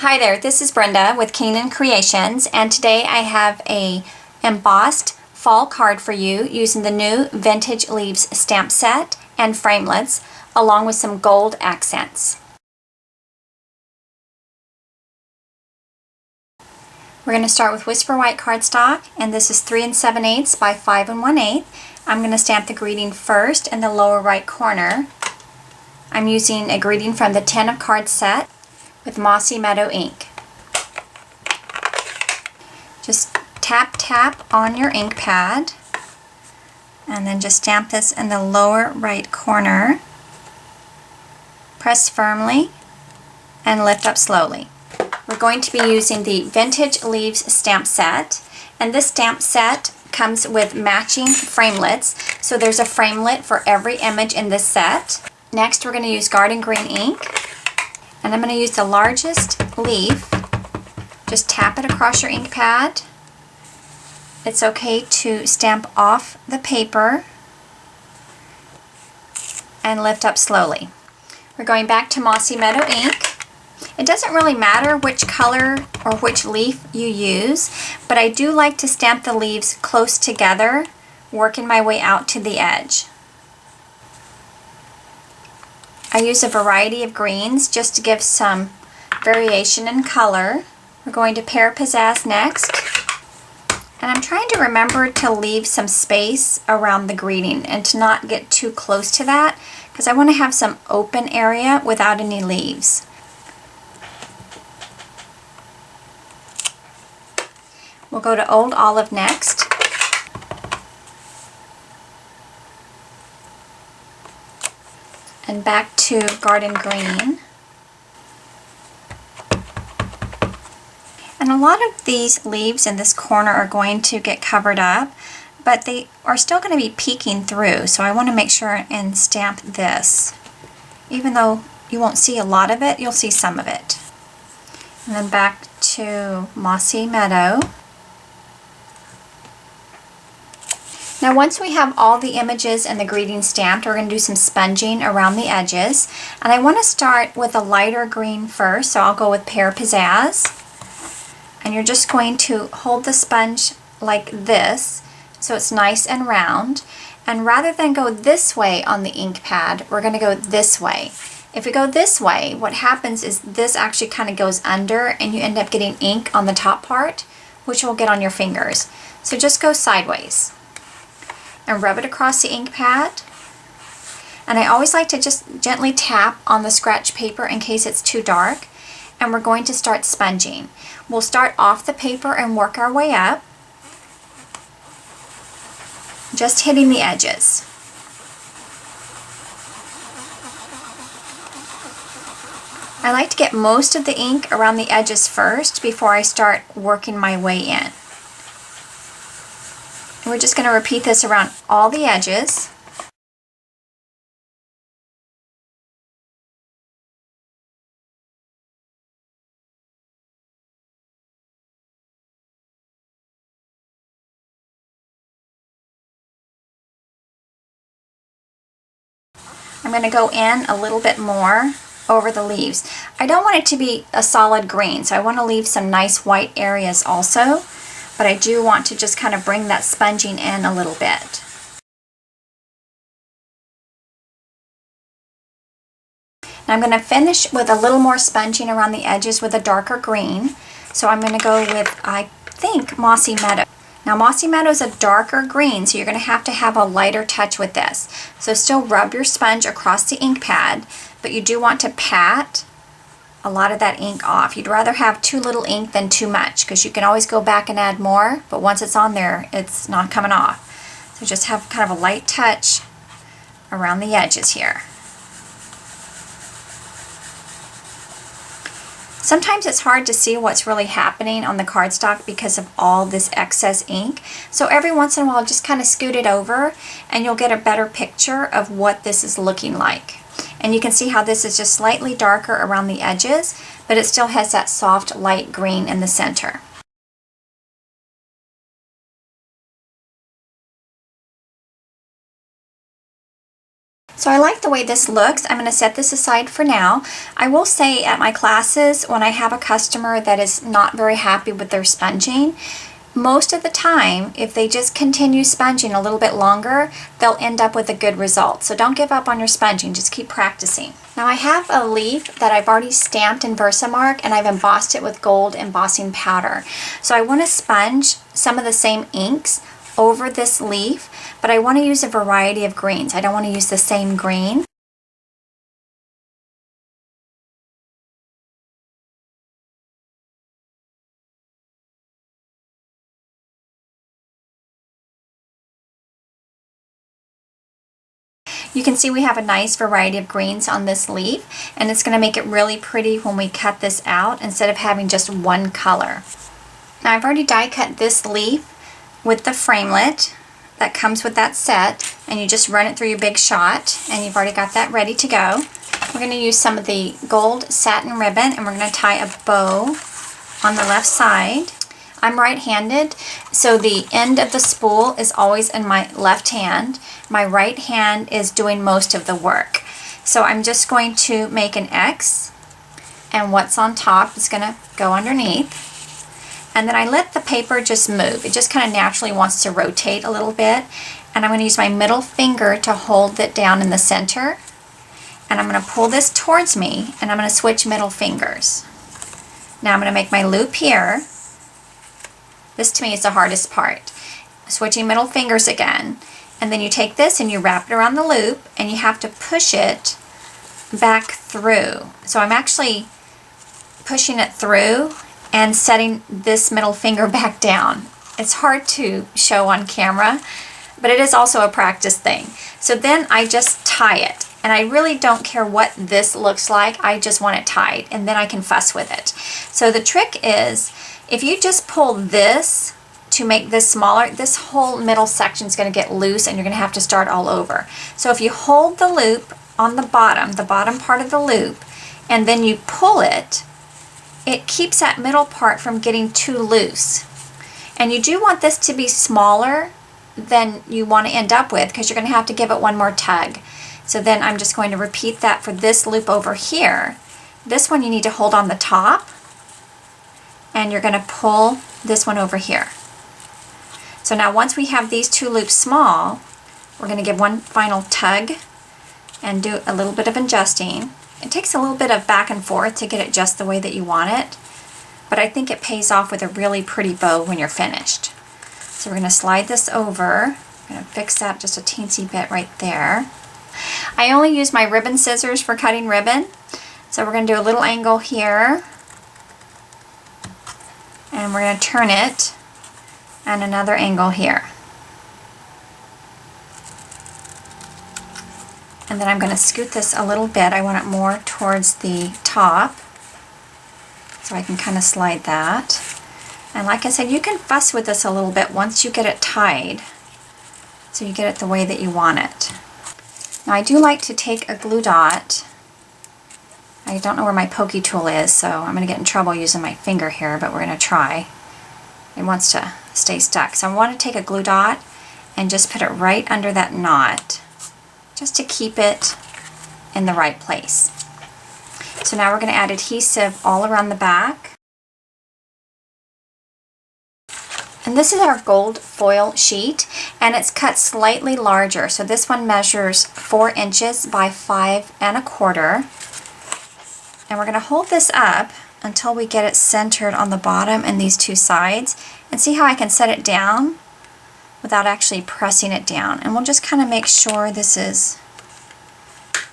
Hi there, this is Brenda with Keenan Kreations, and today I have a embossed fall card for you using the new Vintage Leaves stamp set and framelits along with some gold accents. We're going to start with Whisper White cardstock, and this is 3 7/8 by 5 1/8. I'm going to stamp the greeting first in the lower right corner. I'm using a greeting from the 10 of Cards set with Mossy Meadow ink. Just tap on your ink pad and then just stamp this in the lower right corner. Press firmly and lift up slowly. We're going to be using the Vintage Leaves stamp set, and this stamp set comes with matching framelits, so there's a framelit for every image in this set. Next we're going to use Garden Green ink, and I'm going to use the largest leaf. Just tap it across your ink pad. It's okay to stamp off the paper and lift up slowly. We're going back to Mossy Meadow ink. It doesn't really matter which color or which leaf you use, but I do like to stamp the leaves close together, working my way out to the edge. I use a variety of greens just to give some variation in color. We're going to Pear Pizzazz next. And I'm trying to remember to leave some space around the greeting and to not get too close to that, because I want to have some open area without any leaves. We'll go to Old Olive next. And back to Garden Green. And a lot of these leaves in this corner are going to get covered up, but they are still going to be peeking through, so I want to make sure and stamp this. Even though you won't see a lot of it, you'll see some of it. And then back to Mossy Meadow. Now once we have all the images and the greeting stamped, we're going to do some sponging around the edges. And I want to start with a lighter green first, so I'll go with Pear Pizzazz. And you're just going to hold the sponge like this so it's nice and round. And rather than go this way on the ink pad, we're going to go this way. If we go this way, what happens is this actually kind of goes under and you end up getting ink on the top part, which will get on your fingers. So just go sideways and rub it across the ink pad. And I always like to just gently tap on the scratch paper in case it's too dark. And we're going to start sponging. We'll start off the paper and work our way up, just hitting the edges. I like to get most of the ink around the edges first before I start working my way in. And we're just going to repeat this around all the edges. I'm going to go in a little bit more over the leaves. I don't want it to be a solid green, so I want to leave some nice white areas also, but I do want to just kind of bring that sponging in a little bit. Now I'm going to finish with a little more sponging around the edges with a darker green, so I'm going to go with, I think, Mossy Meadow. Now Mossy Meadow is a darker green, so you're going to have a lighter touch with this. So still rub your sponge across the ink pad, but you do want to pat a lot of that ink off. You'd rather have too little ink than too much, because you can always go back and add more, but once it's on there, it's not coming off. So just have kind of a light touch around the edges here. Sometimes it's hard to see what's really happening on the cardstock because of all this excess ink. So every once in a while, just kind of scoot it over and you'll get a better picture of what this is looking like. And you can see how this is just slightly darker around the edges, but it still has that soft light green in the center. So So I like the way this looks. I'm going to set this aside for now. I will say at my classes, when I have a customer that is not very happy with their sponging, most of the time, if they just continue sponging a little bit longer, they'll end up with a good result. So don't give up on your sponging, just keep practicing. Now I have a leaf that I've already stamped in Versamark and I've embossed it with gold embossing powder. So I want to sponge some of the same inks over this leaf, but I want to use a variety of greens. I don't want to use the same green. You can see we have a nice variety of greens on this leaf, and it's going to make it really pretty when we cut this out instead of having just one color. Now I've already die cut this leaf with the framelit that comes with that set, and you just run it through your big shot and you've already got that ready to go. We're going to use some of the gold satin ribbon and we're going to tie a bow on the left side. I'm right-handed, so the end of the spool is always in my left hand. My right hand is doing most of the work. So I'm just going to make an X, and what's on top is going to go underneath. And then I let the paper just move. It just kind of naturally wants to rotate a little bit. And I'm going to use my middle finger to hold it down in the center. And I'm going to pull this towards me, and I'm going to switch middle fingers. Now I'm going to make my loop here. This to me is the hardest part. Switching middle fingers again. And then you take this and you wrap it around the loop and you have to push it back through. So I'm actually pushing it through and setting this middle finger back down. It's hard to show on camera, but it is also a practice thing. So then I just tie it. And I really don't care what this looks like. I just want it tied, and then I can fuss with it. So the trick is, if you just pull this to make this smaller, this whole middle section is going to get loose and you're going to have to start all over. So if you hold the loop on the bottom part of the loop, and then you pull it, it keeps that middle part from getting too loose. And you do want this to be smaller than you want to end up with, because you're going to have to give it one more tug. So then I'm just going to repeat that for this loop over here. This one you need to hold on the top, and you're going to pull this one over here. So now once we have these two loops small, we're going to give one final tug and do a little bit of adjusting. It takes a little bit of back and forth to get it just the way that you want it, but I think it pays off with a really pretty bow when you're finished. So we're going to slide this over. I'm going to fix that just a teensy bit right there. I only use my ribbon scissors for cutting ribbon. So we're going to do a little angle here, and we're going to turn it, and another angle here. And then I'm going to scoot this a little bit. I want it more towards the top, so I can kind of slide that. And like I said, you can fuss with this a little bit once you get it tied, so you get it the way that you want it. Now I do like to take a glue dot. I don't know where my pokey tool is, so I'm going to get in trouble using my finger here, but we're going to try. It wants to stay stuck. So I want to take a glue dot and just put it right under that knot, just to keep it in the right place. So now we're going to add adhesive all around the back. And this is our gold foil sheet, and it's cut slightly larger. So this one measures 4 inches by 5 1/4. And we're going to hold this up until we get it centered on the bottom and these two sides. And see how I can set it down without actually pressing it down. And we'll just kind of make sure this is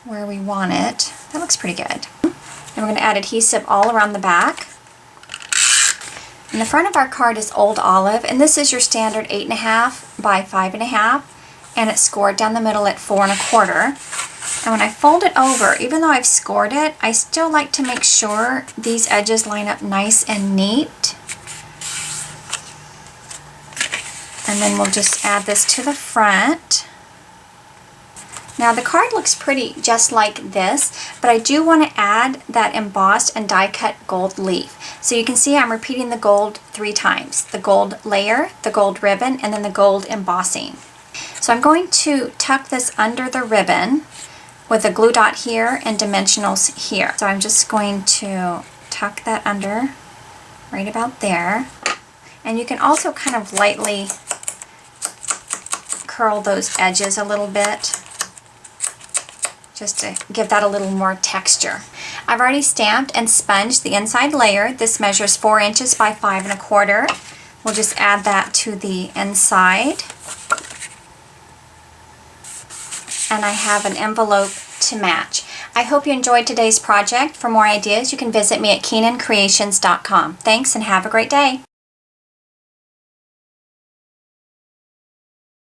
where we want it. That looks pretty good. And we're going to add adhesive all around the back. And the front of our card is Old Olive, and this is your standard 8.5 by 5.5, and it's scored down the middle at 4 1/4. And when I fold it over, even though I've scored it, I still like to make sure these edges line up nice and neat. And then we'll just add this to the front. Now the card looks pretty just like this, but I do want to add that embossed and die cut gold leaf. So you can see I'm repeating the gold 3 times. The gold layer, the gold ribbon, and then the gold embossing. So I'm going to tuck this under the ribbon. with a glue dot here and dimensionals here. So I'm just going to tuck that under right about there. And you can also kind of lightly curl those edges a little bit, just to give that a little more texture. I've already stamped and sponged the inside layer. This measures 4 inches by 5 1/4. We'll just add that to the inside. And I have an envelope to match. I hope you enjoyed today's project. For more ideas, you can visit me at KeenanCreations.com. Thanks and have a great day.